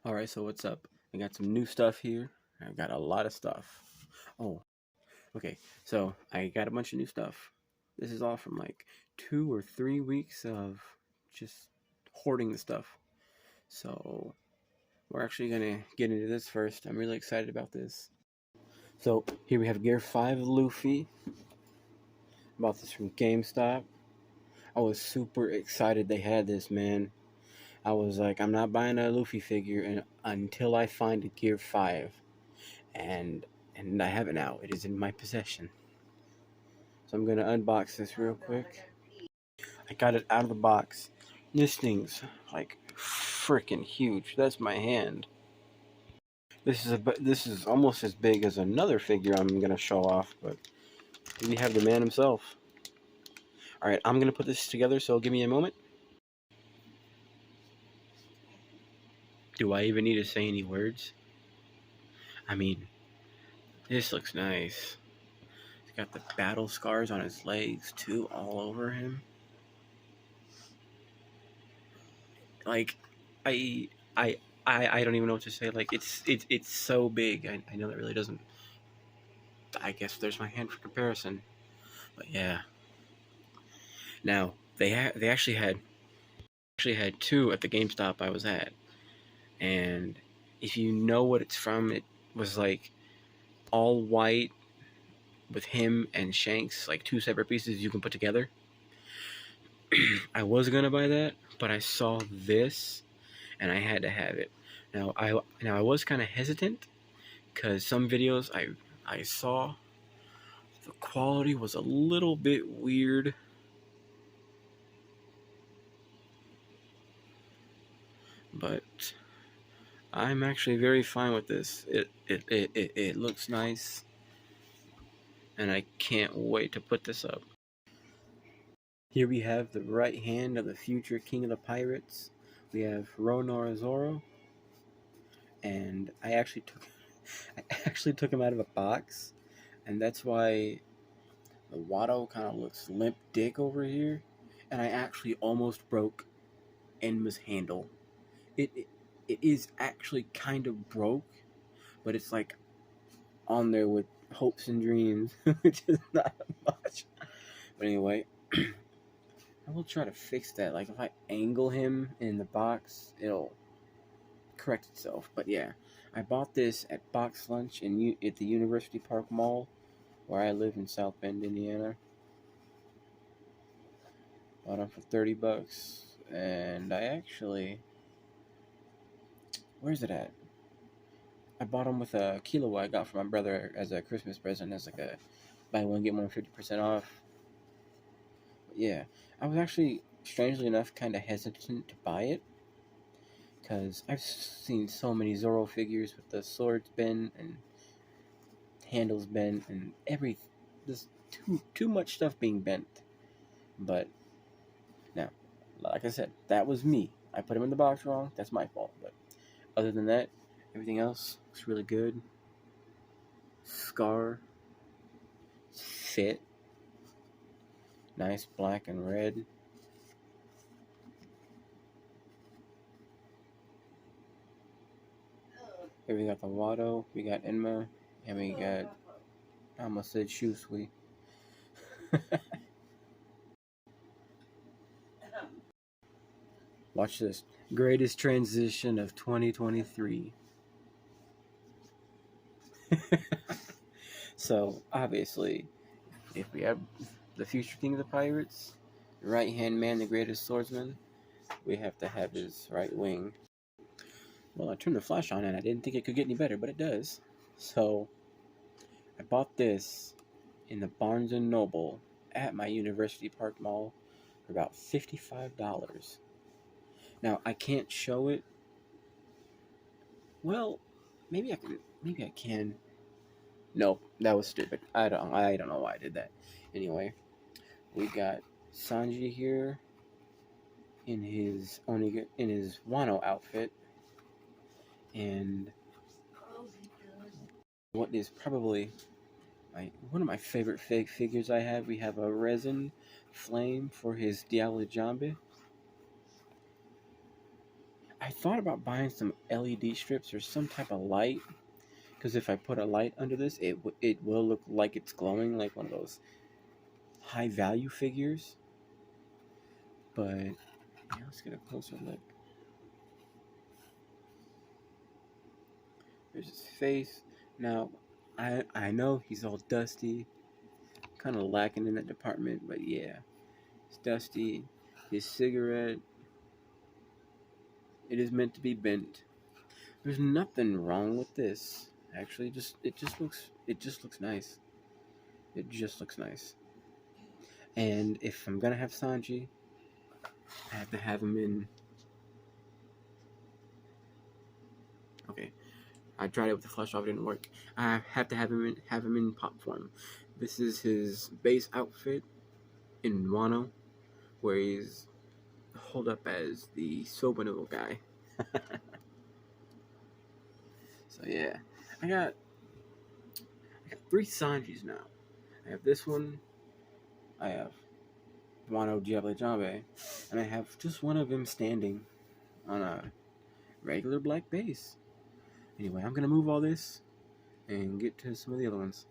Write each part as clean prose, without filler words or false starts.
Alright, so what's up? I got some new stuff here. I got a lot of stuff. Oh, okay. So I got a bunch of new stuff. This is all from like 2 or 3 weeks of just hoarding the stuff. So we're actually gonna get into this first. I'm really excited about this. So here we have Gear 5 Luffy. Bought this from GameStop. I was super excited they had this, man. I was like, I'm not buying a Luffy figure until I find a Gear 5. And I have it now. It is in my possession. So I'm gonna unbox this real quick. I got it out of the box. This thing's like freaking huge. That's my hand. This is almost as big as another figure I'm gonna show off, but we have the man himself. All right, I'm gonna put this together. So give me a moment. Do I even need to say any words? I mean, this looks nice. He's got the battle scars on his legs too, all over him. Like, I I I don't even know what to say. Like it's so big. I know that really doesn't. I guess there's my hand for comparison. But yeah. Now they actually had two at the GameStop I was at, and if you know what it's from, it was like all white with him and Shanks, like two separate pieces you can put together. I was gonna buy that, but I saw this and I had to have it. Now I was kind of hesitant because some videos I saw, the quality was a little bit weird. But I'm actually very fine with this. It looks nice, and I can't wait to put this up. Here we have the right hand of the future king of the pirates. We have Ronor Zoro, and I actually took him out of a box, and that's why the Watto kind of looks limp dick over here, and I actually almost broke Enma's handle. It it is actually kind of broke, but it's like on there with hopes and dreams, which is not much. But anyway, I will try to fix that. Like if I angle him in the box, it'll correct itself. But yeah, I bought this at Box Lunch at the University Park Mall, where I live in South Bend, Indiana. Bought them for $30, and I actually, where's it at? I bought them with a kilo I got from my brother as a Christmas present, as like a buy one get one 50% off. But yeah, I was actually strangely enough kind of hesitant to buy it because I've seen so many Zoro figures with the swords bent and handles bent and there's too much stuff being bent. But now, like I said, that was me. I put him in the box wrong. That's my fault. But other than that, everything else looks really good. Scar, fit, nice black and red. Here we got the Watto, we got Enma, and we got, I almost said Shusui. Watch this. Greatest transition of 2023. So, obviously, if we have the future king of the pirates, right hand man, the greatest swordsman, we have to have his right wing. Well, I turned the flash on and I didn't think it could get any better, but it does. So, I bought this in the Barnes & Noble at my University Park Mall for about $55. Now, I can't show it. Well, maybe I can. No, that was stupid. I don't know why I did that. Anyway, we got Sanji here in his Wano outfit, and what is probably one of my favorite figures I have. We have a resin flame for his Diablo Jambe. I thought about buying some LED strips or some type of light, because if I put a light under this, it will look like it's glowing, like one of those high value figures. But yeah, let's get a closer look. There's his face. Now, I know he's all dusty, kind of lacking in that department, but yeah, it's dusty. His cigarette, it is meant to be bent. There's nothing wrong with this. Actually, it just looks nice. It just looks nice. And if I'm gonna have Sanji, I have to have him in. Okay, I tried it with the flesh off, it didn't work. I have to have him in pop form. This is his base outfit in Wano, where he's holed up as the Soba Noodle guy. So yeah, I got 3 Sanjis now. I have this one. I have Wano Diable Jambe, and I have just one of him standing on a regular black base. Anyway, I'm gonna move all this and get to some of the other ones.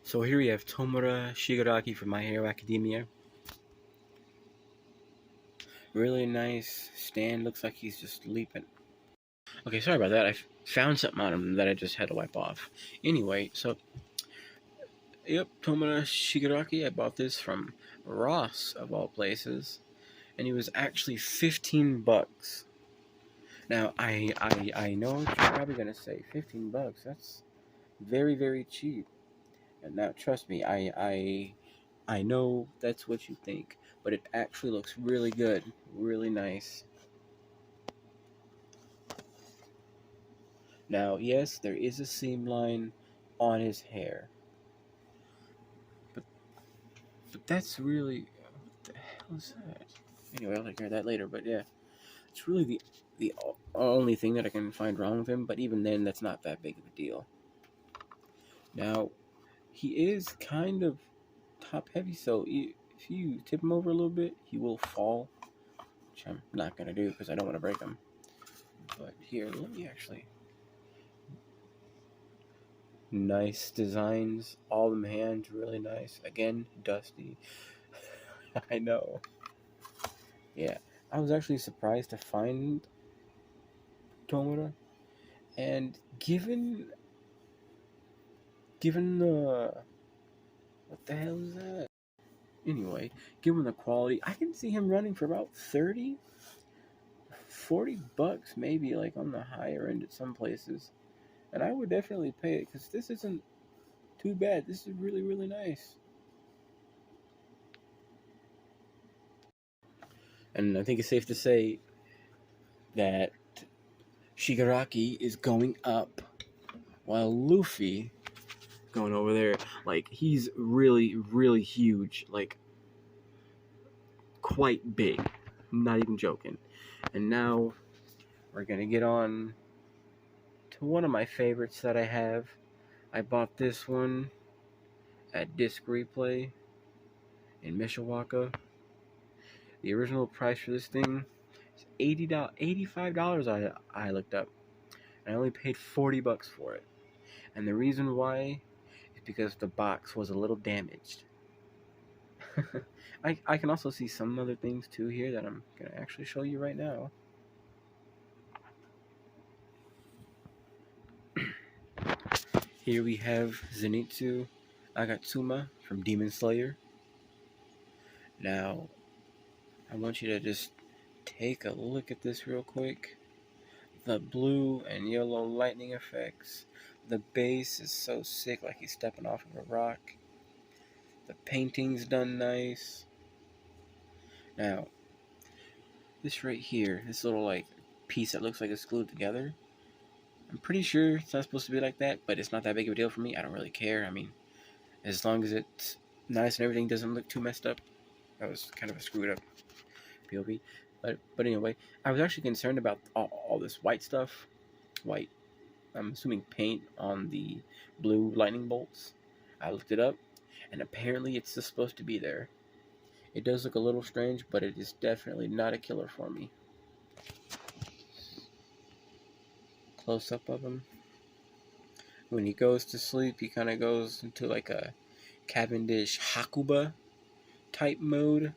So here we have Tomura Shigaraki from My Hero Academia. Really nice stand, looks like he's just leaping. Okay, sorry about that. I found something on him that I just had to wipe off. Anyway, so yep, Tomura Shigaraki. I bought this from Ross of all places, and he was actually 15 bucks. Now I know what you're probably gonna say, 15 bucks. That's very, very cheap. And now trust me, I know that's what you think, but it actually looks really good, really nice. Now, yes, there is a seam line on his hair, but that's really, what the hell is that? Anyway, I'll take care of that later. But yeah, it's really the only thing that I can find wrong with him. But even then, that's not that big of a deal. Now, he is kind of top heavy, so if you tip him over a little bit, he will fall, which I'm not gonna do because I don't want to break him. But here, let me actually. Nice designs, all them hands really nice. Again, dusty. I know. Yeah, I was actually surprised to find Tomura, and given the what the hell is that? Anyway, given the quality, I can see him running for about 30, 40 bucks, maybe, like on the higher end at some places. And I would definitely pay it because this isn't too bad. This is really, really nice. And I think it's safe to say that Shigaraki is going up while Luffy going over there. Like, he's really, really huge. Like, quite big. Not even joking. And now we're gonna get on to one of my favorites that I have. I bought this one at Disc Replay in Mishawaka. The original price for this thing is $85. I looked up. I only paid 40 bucks for it. And the reason why is because the box was a little damaged. I can also see some other things too here that I'm gonna actually show you right now. Here we have Zenitsu Agatsuma from Demon Slayer. Now, I want you to just take a look at this real quick. The blue and yellow lightning effects. The base is so sick, like he's stepping off of a rock. The painting's done nice. Now, this right here, this little like piece that looks like it's glued together, I'm pretty sure it's not supposed to be like that, but it's not that big of a deal for me. I don't really care. I mean, as long as it's nice and everything doesn't look too messed up. That was kind of a screwed up POV. But anyway, I was actually concerned about all this white stuff. White, I'm assuming paint on the blue lightning bolts. I looked it up, and apparently it's just supposed to be there. It does look a little strange, but it is definitely not a killer for me. close up of him. When he goes to sleep, he kind of goes into like a Cavendish Hakuba type mode.